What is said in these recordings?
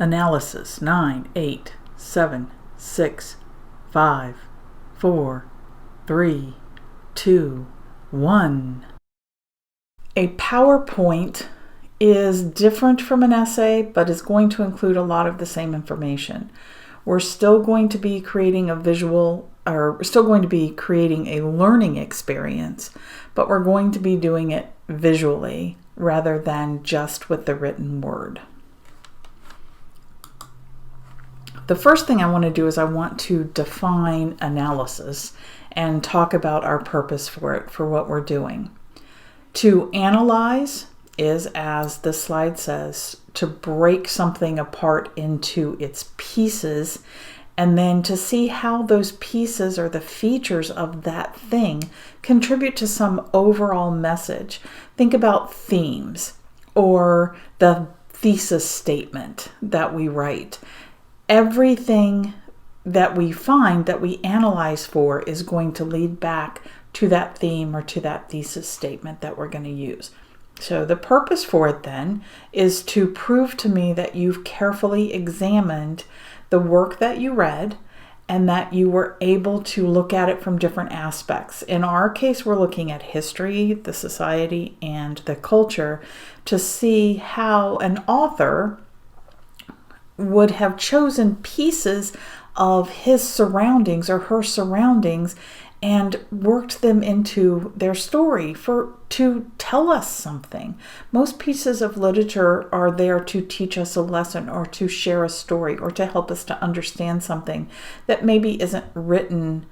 Analysis 9, 8, 7, 6, 5, 4, 3, 2, 1. A PowerPoint is different from an essay, but is going to include a lot of the same information. We're still going to be creating a visual, or we're still going to be creating a learning experience, but we're going to be doing it visually rather than just with the written word. The first thing I want to do is I want to define analysis and talk about our purpose for it, for what we're doing. To analyze is, as the slide says, to break something apart into its pieces and then to see how those pieces or the features of that thing contribute to some overall message. Think about themes or the thesis statement that we write. Everything that we find that we analyze for is going to lead back to that theme or to that thesis statement that we're going to use. So the purpose for it then is to prove to me that you've carefully examined the work that you read and that you were able to look at it from different aspects. In our case, we're looking at history, the society, and the culture to see how an author would have chosen pieces of his surroundings or her surroundings and worked them into their story to tell us something. Most pieces of literature are there to teach us a lesson or to share a story or to help us to understand something that maybe isn't written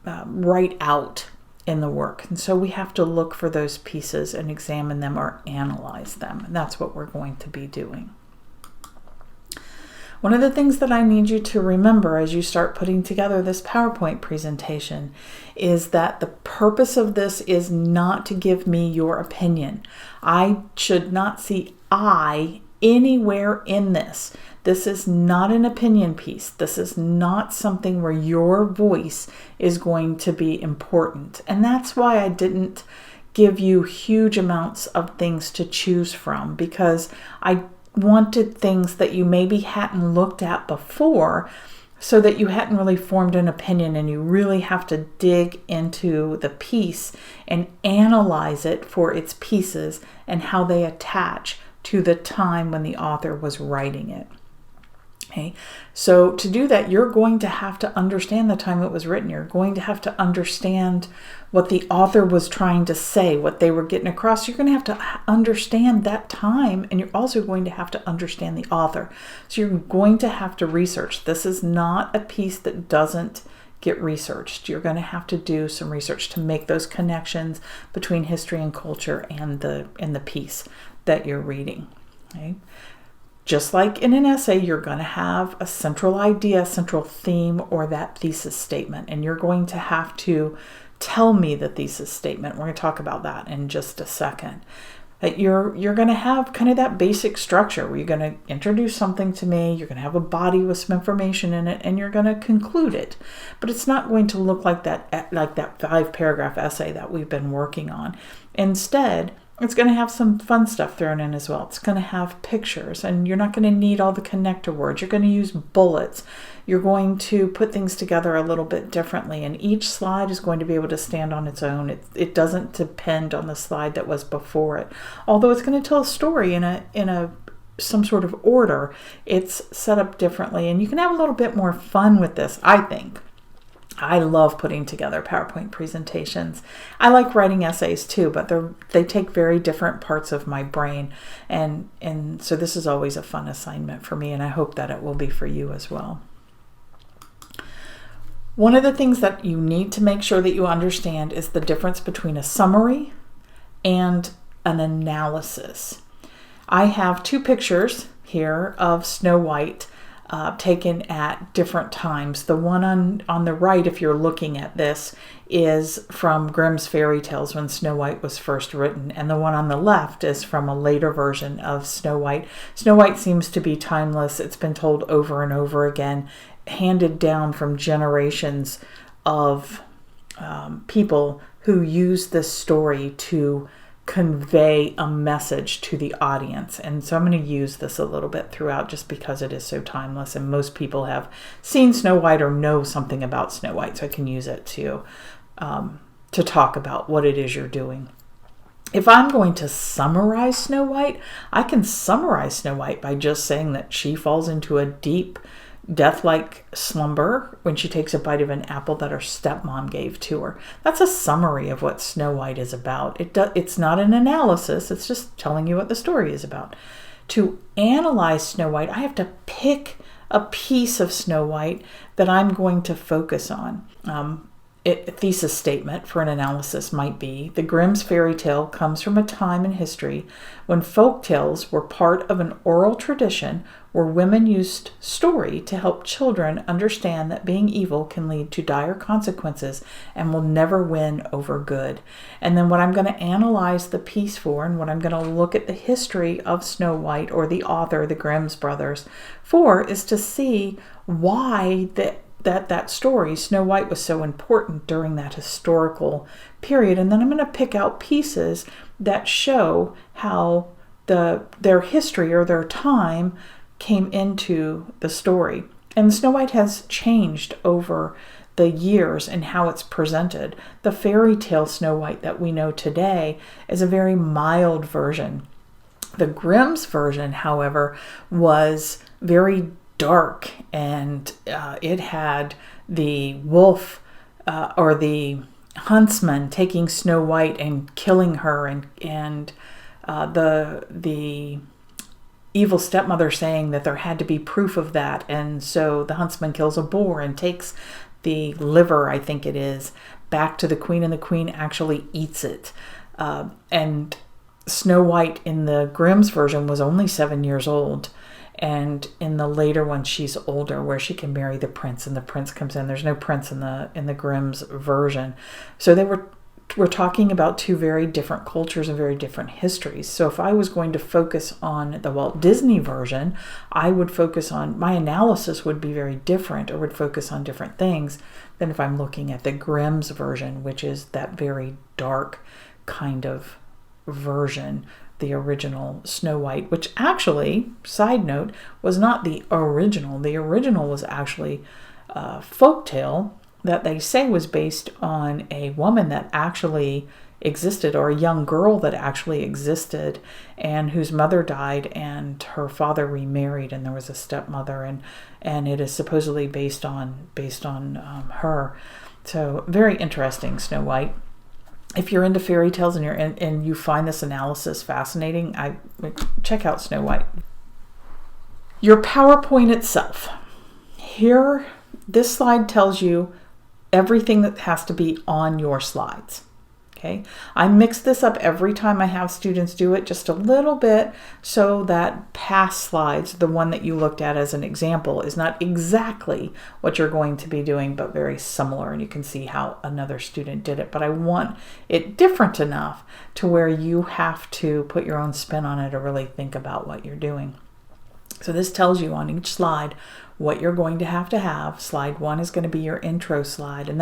right out in the work. And so we have to look for those pieces and examine them or analyze them. And that's what we're going to be doing. One of the things that I need you to remember as you start putting together this PowerPoint presentation is that the purpose of this is not to give me your opinion. I should not see I anywhere in this. This is not an opinion piece. This is not something where your voice is going to be important. And that's why I didn't give you huge amounts of things to choose from, because I wanted things that you maybe hadn't looked at before so that you hadn't really formed an opinion, and you really have to dig into the piece and analyze it for its pieces and how they attach to the time when the author was writing it. Okay, so to do that, you're going to have to understand the time it was written. You're going to have to understand what the author was trying to say, what they were getting across. You're going to have to understand that time, and you're also going to have to understand the author. So you're going to have to research. This is not a piece that doesn't get researched. You're going to have to do some research to make those connections between history and culture and the piece that you're reading. Okay? Just like in an essay, you're going to have a central idea, central theme, or that thesis statement, and you're going to have to tell me the thesis statement. We're going to talk about that in just a second. That you're going to have kind of that basic structure where you're going to introduce something to me, you're going to have a body with some information in it, and you're going to conclude it. But it's not going to look like that 5-paragraph essay that we've been working on. Instead, it's going to have some fun stuff thrown in as well. It's going to have pictures, and you're not going to need all the connector words. You're going to use bullets. You're going to put things together a little bit differently, and each slide is going to be able to stand on its own. It doesn't depend on the slide that was before it. Although it's going to tell a story in some sort of order, it's set up differently, and you can have a little bit more fun with this, I think. I love putting together PowerPoint presentations. I like writing essays too, but they take very different parts of my brain. And so this is always a fun assignment for me, and I hope that it will be for you as well. One of the things that you need to make sure that you understand is the difference between a summary and an analysis. I have two pictures here of Snow White taken at different times. The one on the right, if you're looking at this, is from Grimm's Fairy Tales when Snow White was first written, and the one on the left is from a later version of Snow White. Snow White seems to be timeless. It's been told over and over again, handed down from generations of people who use this story to convey a message to the audience. And so I'm going to use this a little bit throughout just because it is so timeless, and most people have seen Snow White or know something about Snow White, so I can use it to talk about what it is you're doing. If I'm going to summarize Snow White, I can summarize Snow White by just saying that she falls into a deep, death-like slumber when she takes a bite of an apple that her stepmom gave to her. That's a summary of what Snow White is about. It's not an analysis, it's just telling you what the story is about. To analyze Snow White, I have to pick a piece of Snow White that I'm going to focus on. A thesis statement for an analysis might be, the Grimm's fairy tale comes from a time in history when folk tales were part of an oral tradition where women used story to help children understand that being evil can lead to dire consequences and will never win over good. And then what I'm going to analyze the piece for, and what I'm going to look at the history of Snow White or the author, the Grimm's brothers, for, is to see why that story, Snow White, was so important during that historical period. And then I'm going to pick out pieces that show how their history or their time came into the story. And Snow White has changed over the years and how it's presented. The fairy tale Snow White that we know today is a very mild version. The Grimm's version, however, was very dark, and it had the wolf or the huntsman taking Snow White and killing her, and the evil stepmother saying that there had to be proof of that, and so the huntsman kills a boar and takes the liver, I think it is, back to the queen, and the queen actually eats it. And Snow White in the Grimm's version was only 7 years old. And in the later one, she's older, where she can marry the prince, and the prince comes in. There's no prince in the Grimm's version. So we're talking about two very different cultures and very different histories. So if I was going to focus on the Walt Disney version, I would focus on, my analysis would be very different, or would focus on different things than if I'm looking at the Grimm's version, which is that very dark kind of version, the original Snow White, which actually, side note, was not the original. The original was actually a folktale that they say was based on a woman that actually existed, or a young girl that actually existed, and whose mother died and her father remarried, and there was a stepmother, and it is supposedly based on her. So very interesting, Snow White. If you're into fairy tales and you find this analysis fascinating, check out Snow White. Your PowerPoint itself. Here, this slide tells you everything that has to be on your slides. Okay, I mix this up every time I have students do it, just a little bit, so that past slides, the one that you looked at as an example, is not exactly what you're going to be doing, but very similar, and you can see how another student did it. But I want it different enough to where you have to put your own spin on it or really think about what you're doing. So this tells you on each slide what you're going to have. Slide 1 is going to be your intro slide, and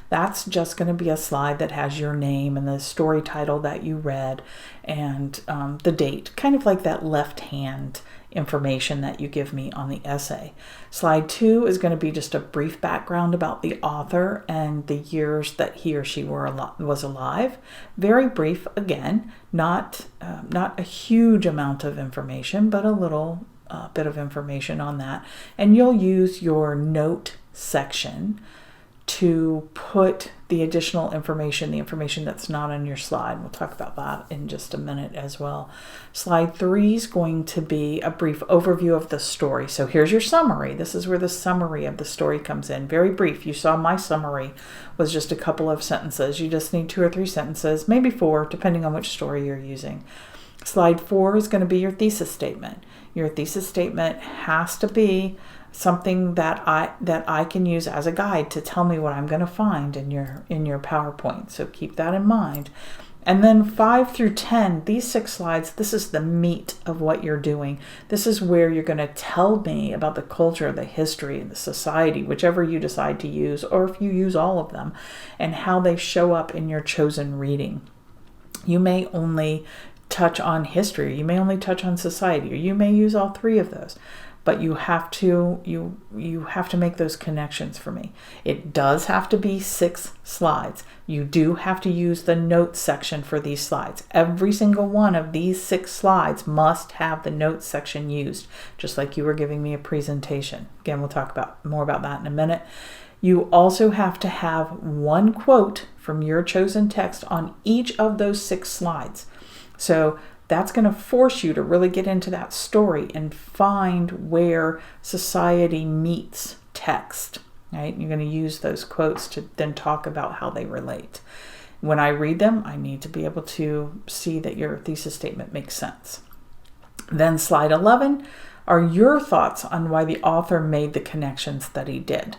that's just going to be a slide that has your name and the story title that you read, and the date, kind of like that left-hand information that you give me on the essay. Slide 2 is going to be just a brief background about the author and the years that he or she was alive. Very brief, again, not a huge amount of information, but a little bit of information on that. And you'll use your note section to put the additional information, the information that's not on your slide. We'll talk about that in just a minute as well. Slide 3 is going to be a brief overview of the story. So here's your summary. This is where the summary of the story comes in. Very brief. You saw my summary was just a couple of sentences. You just need 2 or 3 sentences, maybe 4, depending on which story you're using. Slide 4 is going to be your thesis statement. Your thesis statement has to be something that I can use as a guide to tell me what I'm going to find in your PowerPoint. So keep that in mind. And then 5 through 10, these 6 slides, this is the meat of what you're doing. This is where you're going to tell me about the culture, the history, and the society, whichever you decide to use, or if you use all of them, and how they show up in your chosen reading. You may only touch on history, you may only touch on society, or you may use all three of those. But you have to make those connections for me. It does have to be 6 slides. You do have to use the notes section for these slides. Every single one of these 6 slides must have the notes section used, just like you were giving me a presentation. Again, we'll talk more about that in a minute. You also have to have one quote from your chosen text on each of those 6 slides. So that's going to force you to really get into that story and find where society meets text, right? You're going to use those quotes to then talk about how they relate. When I read them, I need to be able to see that your thesis statement makes sense. Then slide 11 are your thoughts on why the author made the connections that he did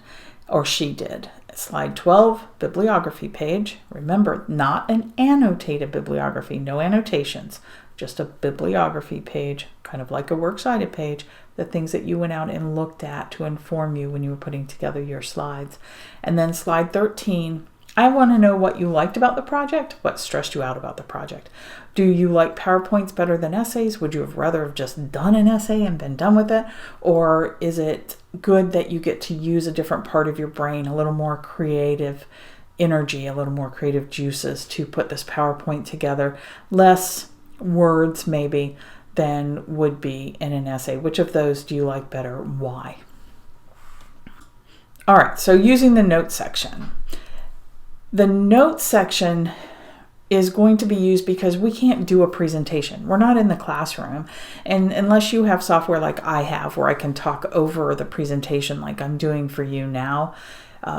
or she did. Slide 12, bibliography page. Remember, not an annotated bibliography, no annotations. Just a bibliography page, kind of like a works cited page, the things that you went out and looked at to inform you when you were putting together your slides. And then slide 13, I want to know what you liked about the project, what stressed you out about the project. Do you like PowerPoints better than essays? Would you have rather have just done an essay and been done with it? Or is it good that you get to use a different part of your brain, a little more creative energy, a little more creative juices to put this PowerPoint together? Less words maybe than would be in an essay. Which of those do you like better? Why? All right, so using the notes section. The notes section is going to be used because we can't do a presentation. We're not in the classroom. And unless you have software like I have where I can talk over the presentation like I'm doing for you now,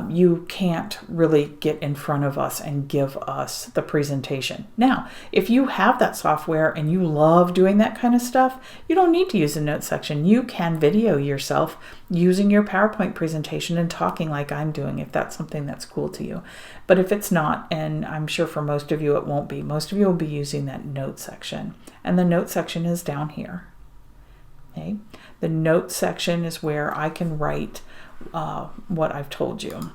you can't really get in front of us and give us the presentation. Now, if you have that software and you love doing that kind of stuff, you don't need to use the notes section. You can video yourself using your PowerPoint presentation and talking like I'm doing if that's something that's cool to you. But if it's not, and I'm sure for most of you it won't be, most of you will be using that notes section. And the notes section is down here. Okay? The notes section is where I can write what I've told you.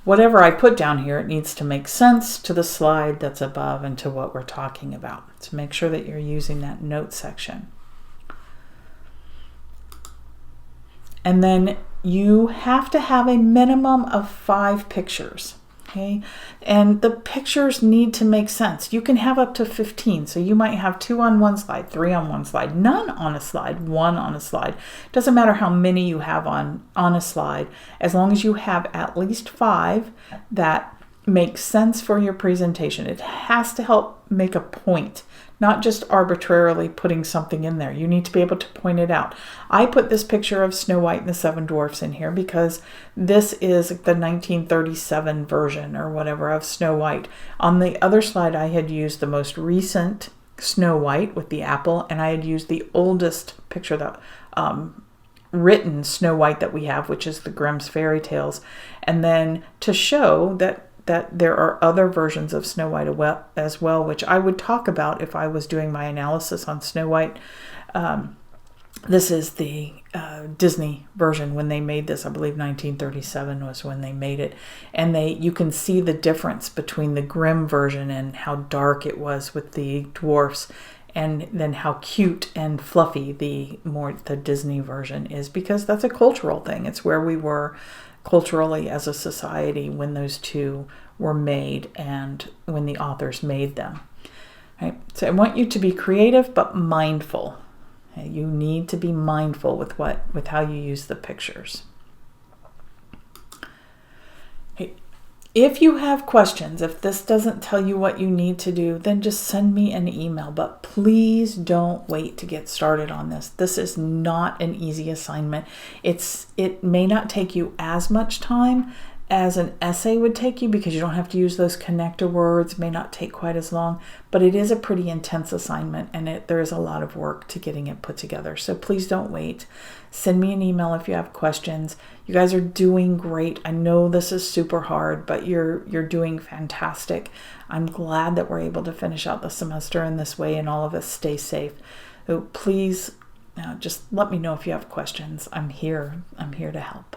Whatever I put down here, it needs to make sense to the slide that's above and to what we're talking about. So make sure that you're using that note section. And then you have to have a minimum of 5 pictures. Okay, and the pictures need to make sense. You can have up to 15. So you might have 2 on one slide, 3 on one slide, none on a slide, 1 on a slide. Doesn't matter how many you have on a slide, as long as you have at least 5 that make sense for your presentation. It has to help make a point, not just arbitrarily putting something in there. You need to be able to point it out. I put this picture of Snow White and the 7 Dwarfs in here because this is the 1937 version or whatever of Snow White. On the other slide, I had used the most recent Snow White with the apple, and I had used the oldest picture, that written Snow White that we have, which is the Grimm's Fairy Tales. And then to show that there are other versions of Snow White as well, which I would talk about if I was doing my analysis on Snow White. This is the Disney version when they made this. I believe 1937 was when they made it. And you can see the difference between the Grimm version and how dark it was with the dwarfs, and then how cute and fluffy the Disney version is, because that's a cultural thing. It's where we were culturally as a society when those two were made and when the authors made them. Right? So I want you to be creative but mindful. Okay? You need to be mindful with how you use the pictures. Okay. If you have questions, if this doesn't tell you what you need to do, then just send me an email. But please don't wait to get started on this. This is not an easy assignment. It may not take you as much time as an essay would take you because you don't have to use those connector words. It may not take quite as long, but it is a pretty intense assignment, and there is a lot of work to getting it put together. So please don't wait. Send me an email if you have questions. You guys are doing great. I know this is super hard, but you're doing fantastic. I'm glad that we're able to finish out the semester in this way and all of us stay safe. So please just let me know if you have questions. I'm here to help.